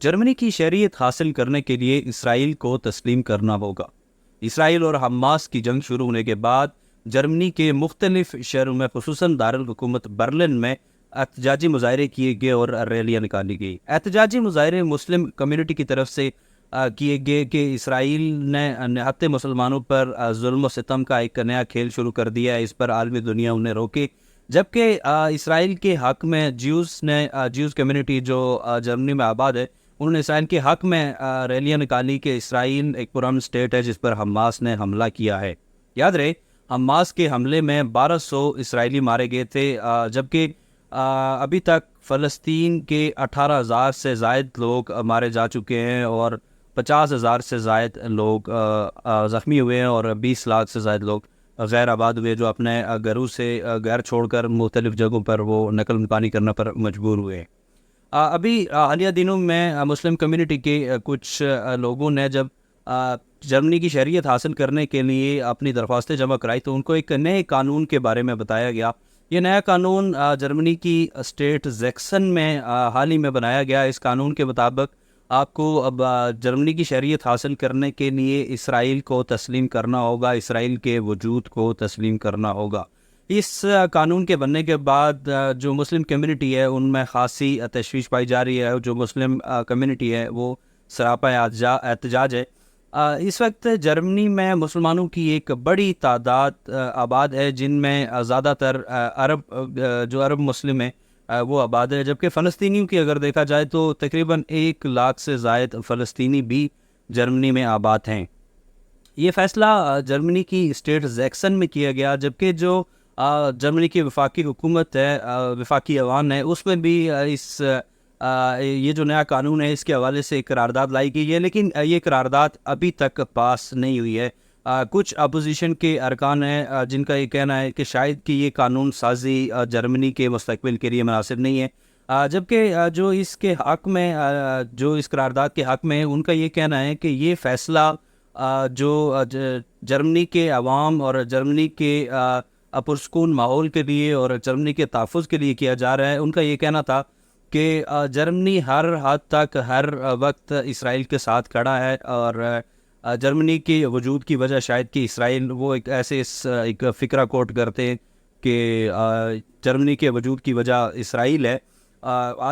جرمنی کی شہریت حاصل کرنے کے لیے اسرائیل کو تسلیم کرنا ہوگا۔ اسرائیل اور حماس کی جنگ شروع ہونے کے بعد جرمنی کے مختلف شہروں میں خصوصاً دارالحکومت برلن میں احتجاجی مظاہرے کیے گئے اور ریلیاں نکالی گئی۔ احتجاجی مظاہرے مسلم کمیونٹی کی طرف سے کیے گئے کہ اسرائیل نے نہتے مسلمانوں پر ظلم و ستم کا ایک نیا کھیل شروع کر دیا ہے، اس پر عالمی دنیا انہیں روکے، جبکہ اسرائیل کے حق میں جیوز کمیونٹی جو جرمنی میں آباد ہے، انہوں نے اسرائیل کے حق میں ریلیاں نکالی کہ اسرائیل ایک پرامن اسٹیٹ ہے جس پر حماس نے حملہ کیا ہے۔ یاد رہے، حماس کے حملے میں 1200 اسرائیلی مارے گئے تھے، جبکہ ابھی تک فلسطین کے 18,000 سے زائد لوگ مارے جا چکے ہیں اور 50,000 سے زائد لوگ زخمی ہوئے ہیں اور 20 لاکھ سے زائد لوگ غیر آباد ہوئے جو اپنے گھروں سے گھر چھوڑ کر مختلف جگہوں پر وہ نقل مکانی کرنے پر مجبور ہوئے ہیں۔ ابھی حالیہ دنوں میں مسلم کمیونٹی کے کچھ لوگوں نے جب جرمنی کی شہریت حاصل کرنے کے لیے اپنی درخواستیں جمع کرائی تو ان کو ایک نئے قانون کے بارے میں بتایا گیا۔ یہ نیا قانون جرمنی کی اسٹیٹ زیکسن میں حال ہی میں بنایا گیا۔ اس قانون کے مطابق آپ کو اب جرمنی کی شہریت حاصل کرنے کے لیے اسرائیل کو تسلیم کرنا ہوگا، اسرائیل کے وجود کو تسلیم کرنا ہوگا۔ اس قانون کے بننے کے بعد جو مسلم کمیونٹی ہے ان میں خاصی تشویش پائی جا رہی ہے۔ جو مسلم کمیونٹی ہے وہ سراپا احتجاج ہے۔ اس وقت جرمنی میں مسلمانوں کی ایک بڑی تعداد آباد ہے، جن میں زیادہ تر عرب مسلم ہیں وہ آباد ہے، جبکہ فلسطینیوں کی اگر دیکھا جائے تو تقریباً 1 لاکھ سے زائد فلسطینی بھی جرمنی میں آباد ہیں۔ یہ فیصلہ جرمنی کی اسٹیٹ زیکسن میں کیا گیا، جبکہ جو جرمنی کی وفاقی حکومت ہے، وفاقی ایوان ہے، اس میں بھی یہ جو نیا قانون ہے اس کے حوالے سے ایک قرارداد لائی گئی ہے، لیکن یہ قرارداد ابھی تک پاس نہیں ہوئی ہے۔ کچھ اپوزیشن کے ارکان ہیں جن کا یہ کہنا ہے کہ شاید کہ یہ قانون سازی جرمنی کے مستقبل کے لیے مناسب نہیں ہے، جبکہ جو اس کے حق میں جو اس قرارداد کے حق میں ان کا یہ کہنا ہے کہ یہ فیصلہ جو جرمنی کے عوام اور جرمنی کے پرسکون ماحول کے لیے اور جرمنی کے تحفظ کے لیے کیا جا رہا ہے۔ ان کا یہ کہنا تھا کہ جرمنی ہر حد تک ہر وقت اسرائیل کے ساتھ کھڑا ہے اور جرمنی کے وجود کی وجہ شاید کہ اسرائیل وہ ایک فکرہ کوٹ کرتے ہیں کہ جرمنی کے وجود کی وجہ اسرائیل ہے۔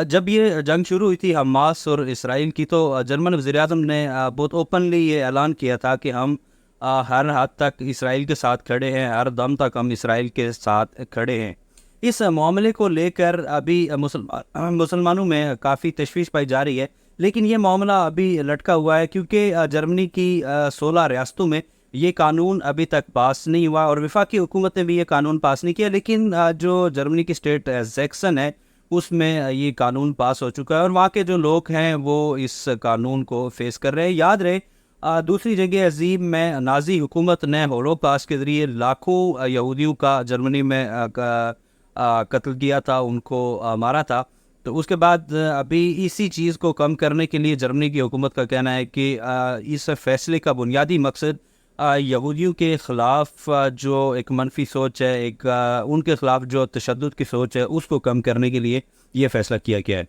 جب یہ جنگ شروع ہوئی تھی حماس اور اسرائیل کی تو جرمن وزیر اعظم نے بہت اوپنلی یہ اعلان کیا تھا کہ ہم ہر حد تک اسرائیل کے ساتھ کھڑے ہیں، ہر دم تک ہم اسرائیل کے ساتھ کھڑے ہیں۔ اس معاملے کو لے کر ابھی مسلمانوں میں کافی تشویش پائی جا رہی ہے، لیکن یہ معاملہ ابھی لٹکا ہوا ہے کیونکہ جرمنی کی 16 ریاستوں میں یہ قانون ابھی تک پاس نہیں ہوا اور وفاقی حکومت نے بھی یہ قانون پاس نہیں کیا، لیکن جو جرمنی کی اسٹیٹ زیکسن ہے اس میں یہ قانون پاس ہو چکا ہے اور وہاں کے جو لوگ ہیں وہ اس قانون کو فیس کر رہے ہیں۔ یاد رہے، دوسری جنگ عظیم میں نازی حکومت نے ہولوکاسٹ کے ذریعے لاکھوں یہودیوں کا جرمنی میں قتل کیا تھا، ان کو مارا تھا۔ تو اس کے بعد ابھی اسی چیز کو کم کرنے کے لیے جرمنی کی حکومت کا کہنا ہے کہ اس فیصلے کا بنیادی مقصد یہودیوں کے خلاف جو ایک منفی سوچ ہے، ان کے خلاف جو تشدد کی سوچ ہے، اس کو کم کرنے کے لیے یہ فیصلہ کیا گیا ہے۔